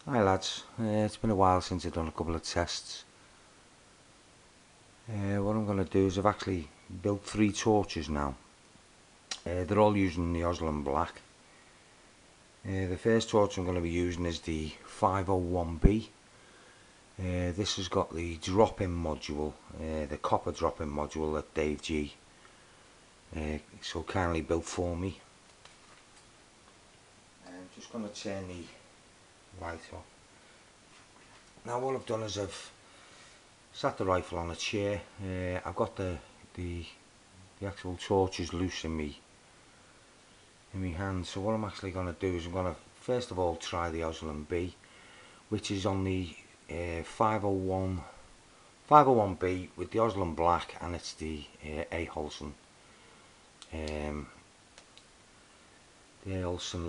Hi lads, it's been a while since I've done a couple of tests. What I'm going to do is I've actually built 3 torches now. They're all using the Oslam Black. The first torch I'm going to be using is the 501B. This has got the drop-in module, the copper drop-in module that Dave G so kindly built for me. I'm just going to turn the light off. Now what I've done is I've sat the rifle on a chair. I've got the actual torches loose in my hand. So what I'm actually going to do is I'm going to first of all try the Oslam B, which is on the 501B with the Oslam Black, and it's the A. Holson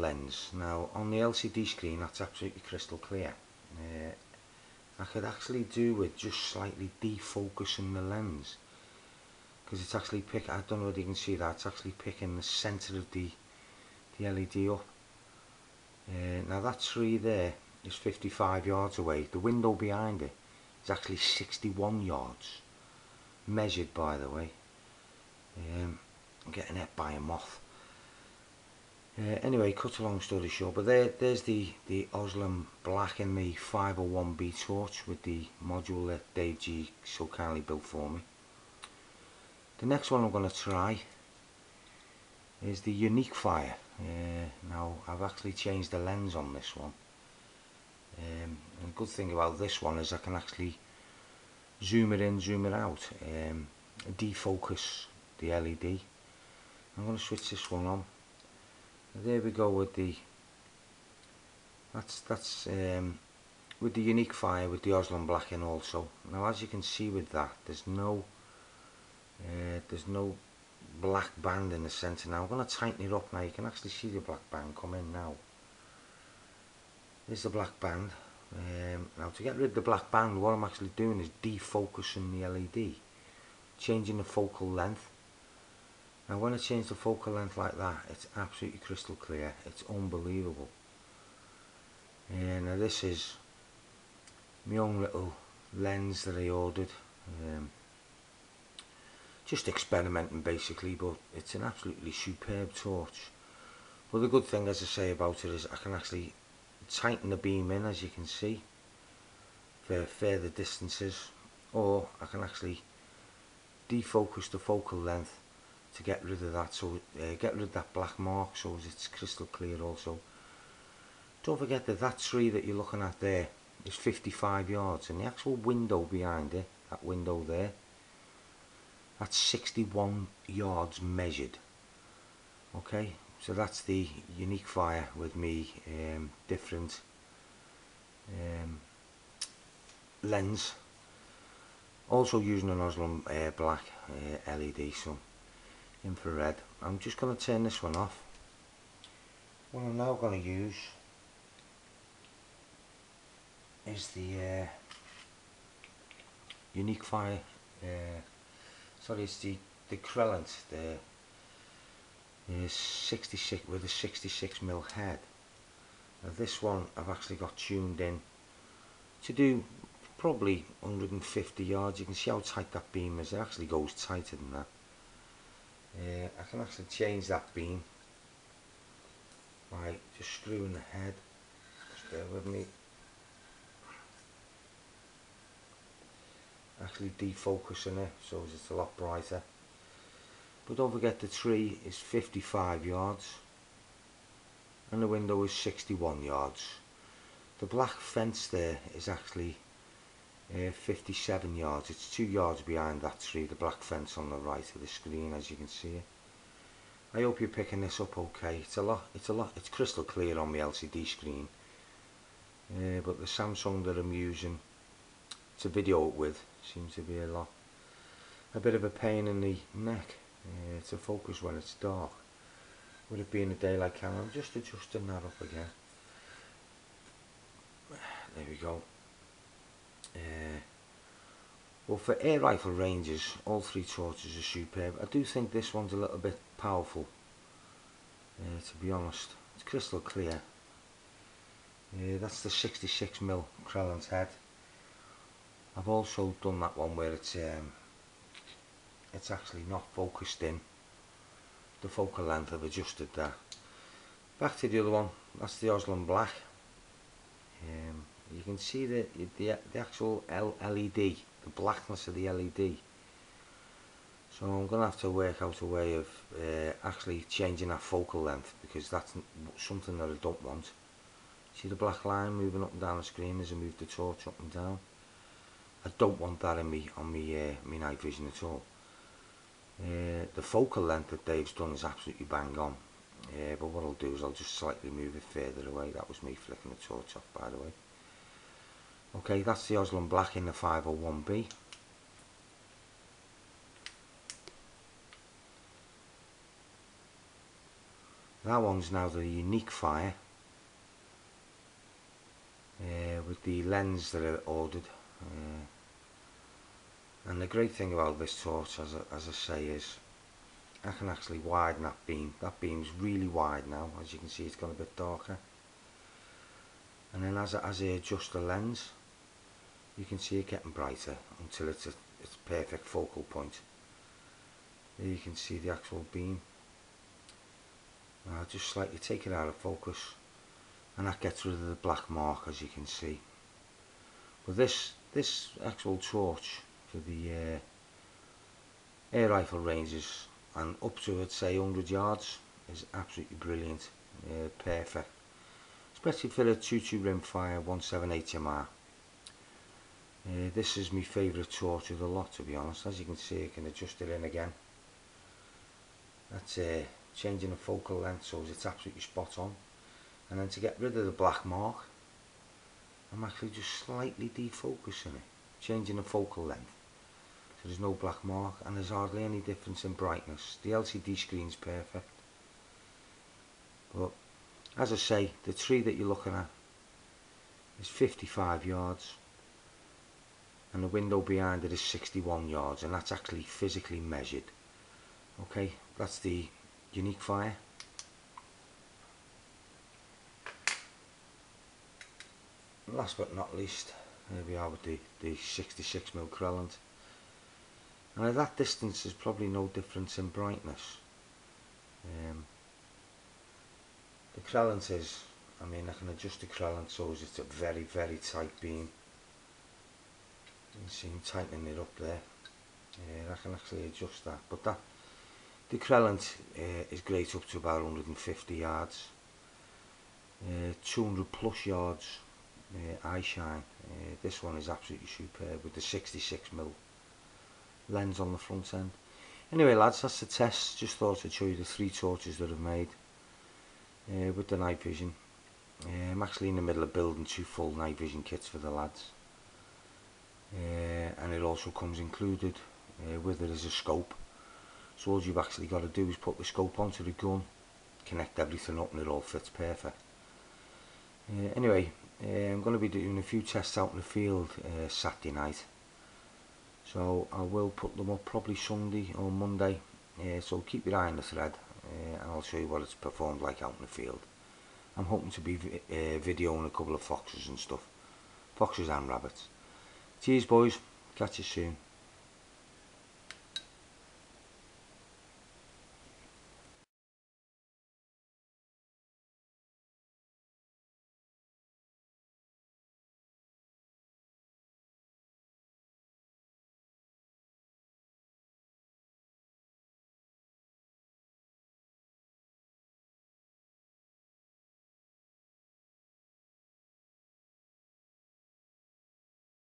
lens. Now on the LCD screen that's absolutely crystal clear. I could actually do with just slightly defocusing the lens, because it's actually I don't know whether you can see that, it's actually picking the centre of the LED up. Now that tree there is 55 yards away. The window behind it is actually 61 yards, measured by the way. I'm getting hit by a moth. Anyway, cut a long story short, but there's the Oslam Black in the 501B torch with the module that Dave G so kindly built for me. The next one I'm going to try is the Unique Fire. Now I've actually changed the lens on this one. And the good thing about this one is I can actually zoom it in, zoom it out, defocus the LED. I'm going to switch this one on. There we go with the that's with the Unique Fire with the Oslam Black in also. Now as you can see with that, there's no black band in the centre. Now I'm going to tighten it up. Now you can actually see the black band come in now. There's the black band. Now to get rid of the black band, what I'm actually doing is defocusing the LED, changing the focal length. Now when I change the focal length like that, it's absolutely crystal clear. It's unbelievable. Now this is my own little lens that I ordered. Just experimenting basically, but it's an absolutely superb torch. But the good thing, as I say about it, is I can actually tighten the beam in, as you can see, for further distances, or I can actually defocus the focal length to get rid of that, so get rid of that black mark, so it's crystal clear also. Don't forget that that tree that you're looking at there is 55 yards, and the actual window behind it, that window there, that's 61 yards measured. Okay, so that's the Unique Fire with me different lens, also using an Oslam Black LED, so infrared. I'm just going to turn this one off. What I'm now going to use is the Unique Fire, sorry, it's the Krellant, the 66 with a 66mm head. Now this one I've actually got tuned in to do probably 150 yards. You can see how tight that beam is. It actually goes tighter than that. I can actually change that beam by just screwing the head. Just bear with me. Actually defocusing it so it's a lot brighter. But don't forget the tree is 55 yards and the window is 61 yards. The black fence there is actually 57 yards. It's 2 yards behind that tree, the black fence on the right of the screen, as you can see it. I hope you're picking this up okay. It's crystal clear on the LCD screen, but the Samsung that I'm using to video it with seems to be a bit of a pain in the neck to focus when it's dark. With it being a daylight camera, I'm just adjusting that up again. There we go. Well, for air rifle ranges, all 3 torches are superb. I do think this one's a little bit powerful, to be honest. It's crystal clear. That's the 66mm Krellin's head. I've also done that one where it's actually not focused in. The focal length, I've adjusted that. Back to the other one, that's the Osland Black. You can see the actual LED, the blackness of the LED. So I'm going to have to work out a way of actually changing that focal length, because that's something that I don't want. See the black line moving up and down the screen as I move the torch up and down? I don't want that in me on me night vision at all. The focal length that Dave's done is absolutely bang on. But what I'll do is I'll just slightly move it further away. That was me flicking the torch off, by the way. Okay, that's the Osland Black in the 501B. That one's now the unique fire with the lens that I ordered. And the great thing about this torch, as I say, is I can actually widen that beam. That beam's really wide now. As you can see, it's gone a bit darker. And then as I adjust the lens, you can see it getting brighter until it's its perfect focal point. There you can see the actual beam. I'll just slightly take it out of focus, and that gets rid of the black mark, as you can see. But this actual torch for the air rifle ranges and up to, I'd say, 100 yards is absolutely brilliant. Perfect, especially for a 22 rimfire 178 HMR. This is my favourite torch of the lot, to be honest. As you can see, I can adjust it in again. That's changing the focal length so it's absolutely spot on. And then to get rid of the black mark, I'm actually just slightly defocusing it, changing the focal length so there's no black mark, and there's hardly any difference in brightness. The LCD screen's perfect. But as I say, the tree that you're looking at is 55 yards and the window behind it is 61 yards, and that's actually physically measured. Okay, that's the unique fire. Last but not least, here we are with the 66mm Krellin's. And at that distance there's probably no difference in brightness. The Krellin's is, I mean, I can adjust the Krellin's so it's a very, very tight beam. You can see I'm tightening it up there. I can actually adjust that, but the Krellin's is great up to about 150 yards. 200 plus yards eye shine. This one is absolutely superb with the 66mm lens on the front end. Anyway lads, that's the test. Just thought I'd show you the 3 torches that I've made with the night vision. I'm actually in the middle of building 2 full night vision kits for the lads, and it also comes included with it as a scope. So all you've actually got to do is put the scope onto the gun, connect everything up, and it all fits perfect. Anyway, I'm going to be doing a few tests out in the field Saturday night, so I will put them up probably Sunday or Monday, so keep your eye on the thread, and I'll show you what it's performed like out in the field. I'm hoping to be videoing a couple of foxes and stuff, foxes and rabbits. Cheers boys, catch you soon.